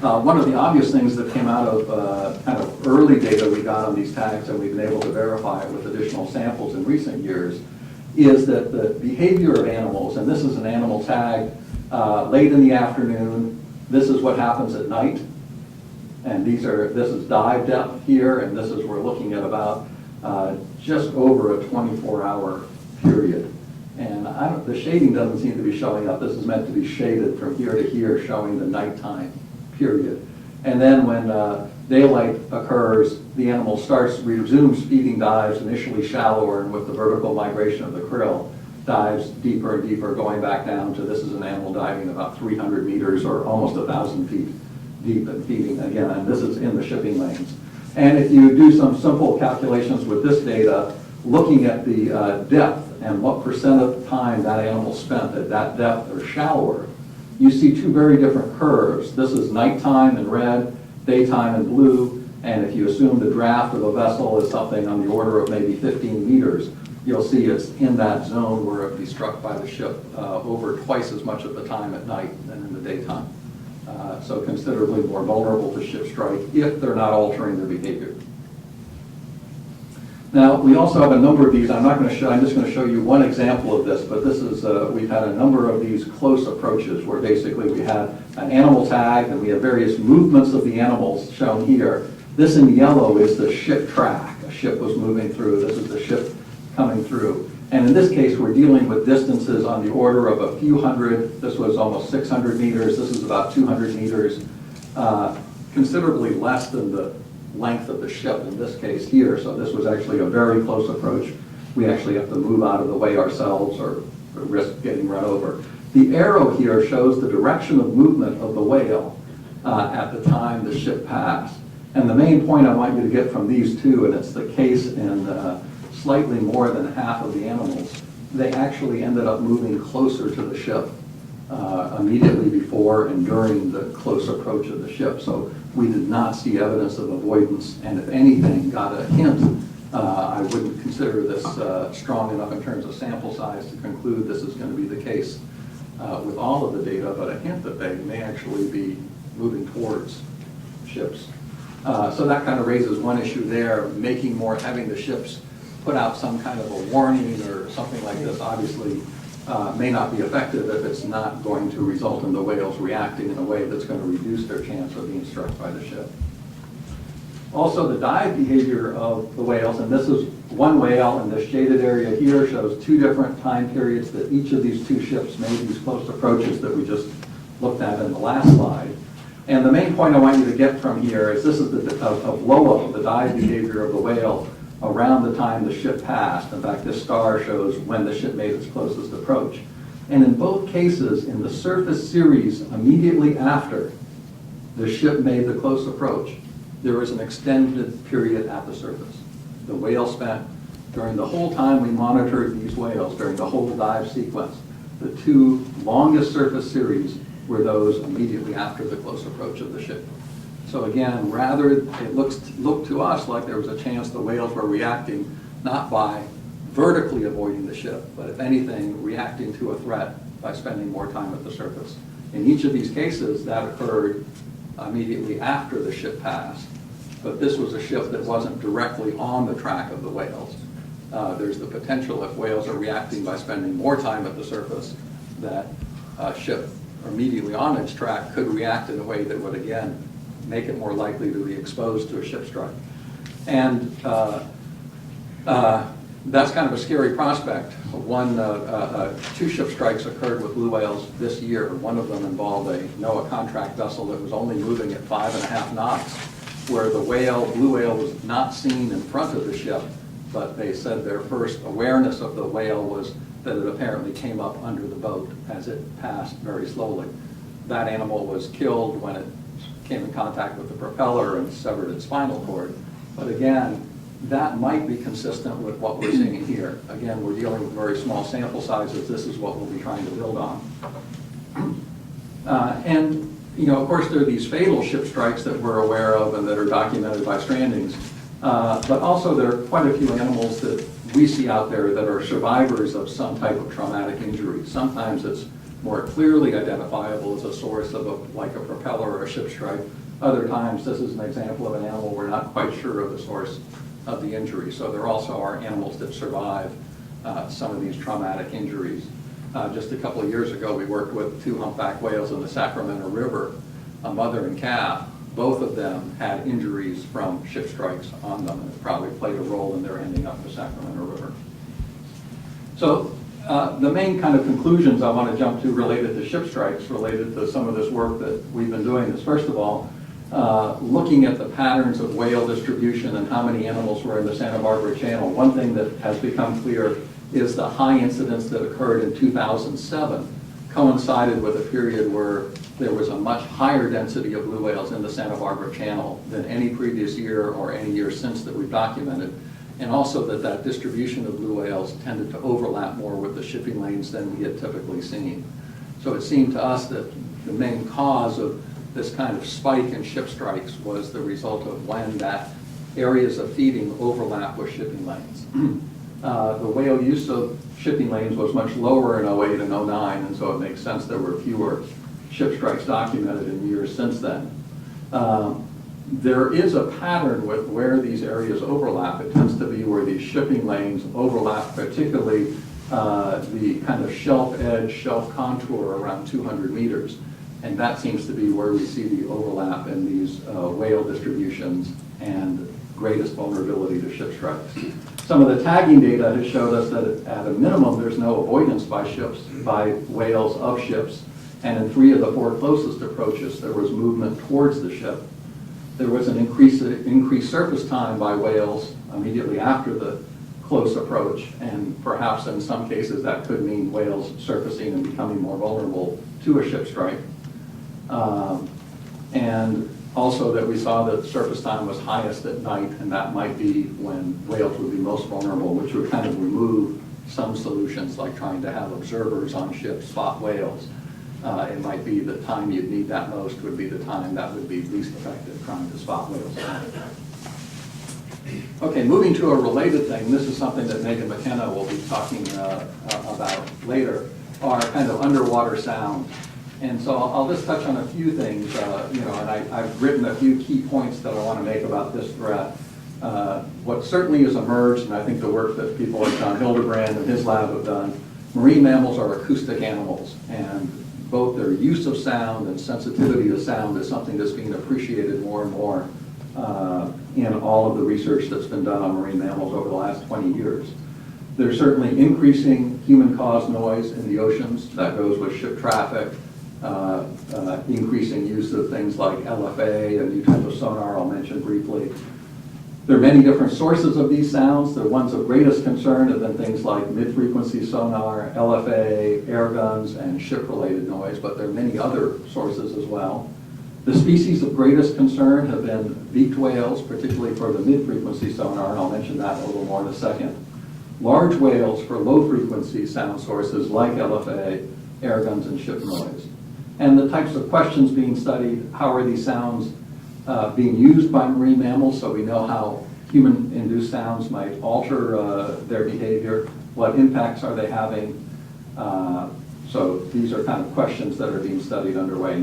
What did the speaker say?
One of the obvious things that came out of kind of early data we got on these tags, and we've been able to verify it with additional samples in recent years, is that the behavior of animals, and this is an animal tag late in the afternoon, this is what happens at night, and this is dive depth here, and this is, we're looking at about just over a 24-hour period. And the shading doesn't seem to be showing up. This is meant to be shaded from here to here, showing the nighttime period. And then when daylight occurs, the animal resumes feeding dives, initially shallower, and with the vertical migration of the krill, dives deeper and deeper, going back down to, this is an animal diving about 300 meters or almost 1,000 feet deep and feeding again, and this is in the shipping lanes. And if you do some simple calculations with this data, looking at the depth and what percent of the time that animal spent at that depth or shallower, you see two very different curves. This is nighttime in red, daytime in blue, and if you assume the draft of a vessel is something on the order of maybe 15 meters, you'll see it's in that zone where it would be struck by the ship over twice as much of the time at night than in the daytime. So considerably more vulnerable to ship strike if they're not altering their behavior. Now, we also have a number of these. I'm just going to show you one example of this, but this is, we've had a number of these close approaches where basically we had an animal tag and we have various movements of the animals shown here. This in yellow is the ship track. A ship was moving through. This is the ship coming through. And in this case, we're dealing with distances on the order of a few hundred. This was almost 600 meters. This is about 200 meters, considerably less than the length of the ship in this case here. So this was actually a very close approach. We actually have to move out of the way ourselves or risk getting run over. The arrow here shows the direction of movement of the whale at the time the ship passed. And the main point I want you to get from these two, and it's the case in slightly more than half of the animals, they actually ended up moving closer to the ship immediately before and during the close approach of the ship. So we did not see evidence of avoidance, and if anything, got a hint. I wouldn't consider this strong enough in terms of sample size to conclude this is going to be the case with all of the data, but a hint that they may actually be moving towards ships. So that kind of raises one issue there, having the ships put out some kind of a warning or something like this obviously may not be effective if it's not going to result in the whales reacting in a way that's going to reduce their chance of being struck by the ship. Also, the dive behavior of the whales, and this is one whale, and the shaded area here shows two different time periods that each of these two ships made these close approaches that we just looked at in the last slide. And the main point I want you to get from here is this is of Lowell, the dive behavior of the whale around the time the ship passed. In fact, this star shows when the ship made its closest approach. And in both cases, in the surface series immediately after the ship made the close approach, there was an extended period at the surface. The whale spent, during the whole time we monitored these whales, during the whole dive sequence, the two longest surface series were those immediately after the close approach of the ship. So again, it looked to us like there was a chance the whales were reacting not by vertically avoiding the ship, but if anything, reacting to a threat by spending more time at the surface. In each of these cases, that occurred immediately after the ship passed, but this was a ship that wasn't directly on the track of the whales. There's the potential, if whales are reacting by spending more time at the surface, that a ship immediately on its track could react in a way that would, again, make it more likely to be exposed to a ship strike. And that's kind of a scary prospect. Two ship strikes occurred with blue whales this year. One of them involved a NOAA contract vessel that was only moving at 5.5 knots, where the blue whale was not seen in front of the ship, but they said their first awareness of the whale was that it apparently came up under the boat as it passed very slowly. That animal was killed when it came in contact with the propeller and severed its spinal cord. But again, that might be consistent with what we're seeing here. Again, we're dealing with very small sample sizes. This is what we'll be trying to build on. And of course, there are these fatal ship strikes that we're aware of and that are documented by strandings. But also there are quite a few animals that we see out there that are survivors of some type of traumatic injury. Sometimes it's more clearly identifiable as a source of like a propeller or a ship strike. Other times, this is an example of an animal we're not quite sure of the source of the injury. So there also are animals that survive some of these traumatic injuries. Just a couple of years ago, we worked with 2 humpback whales in the Sacramento River, a mother and calf. Both of them had injuries from ship strikes on them, and it probably played a role in their ending up in the Sacramento River. So the main kind of conclusions I want to jump to related to ship strikes, related to some of this work that we've been doing, is first of all, looking at the patterns of whale distribution and how many animals were in the Santa Barbara Channel. One thing that has become clear is the high incidence that occurred in 2007 coincided with a period where there was a much higher density of blue whales in the Santa Barbara Channel than any previous year or any year since that we've documented. And also that distribution of blue whales tended to overlap more with the shipping lanes than we had typically seen. So it seemed to us that the main cause of this kind of spike in ship strikes was the result of when that areas of feeding overlap with shipping lanes. The whale use of shipping lanes was much lower in 08 and 09, and so it makes sense there were fewer ship strikes documented in years since then. There is a pattern with where these areas overlap. It tends to be where these shipping lanes overlap, particularly the kind of shelf edge, shelf contour around 200 meters. And that seems to be where we see the overlap in these whale distributions and greatest vulnerability to ship strikes. Some of the tagging data has showed us that at a minimum there's no avoidance by whales of ships. And in 3 of the 4 closest approaches there was movement towards the ship. There was an increased surface time by whales immediately after the close approach, and perhaps in some cases that could mean whales surfacing and becoming more vulnerable to a ship strike. And also that we saw that surface time was highest at night, and that might be when whales would be most vulnerable, which would kind of remove some solutions like trying to have observers on ships spot whales. It might be the time you'd need that most would be the time that would be least effective trying to spot whales. Okay, moving to a related thing, this is something that Megan McKenna will be talking about later, are kind of underwater sound. And so I'll just touch on a few things, and I've written a few key points that I want to make about this threat. What certainly has emerged, and I think the work that people like John Hildebrand and his lab have done, marine mammals are acoustic animals, and both their use of sound and sensitivity to sound is something that's being appreciated more and more in all of the research that's been done on marine mammals over the last 20 years. There's certainly increasing human-caused noise in the oceans. That goes with ship traffic, increasing use of things like LFA, a new type of sonar I'll mention briefly. There are many different sources of these sounds. The ones of greatest concern have been things like mid-frequency sonar, LFA, air guns, and ship-related noise, but there are many other sources as well. The species of greatest concern have been beaked whales, particularly for the mid-frequency sonar, and I'll mention that a little more in a second. Large whales for low-frequency sound sources like LFA, air guns, and ship noise. And the types of questions being studied, how are these sounds being used by marine mammals, so we know how human-induced sounds might alter their behavior, what impacts are they having. So these are kind of questions that are being studied underway now.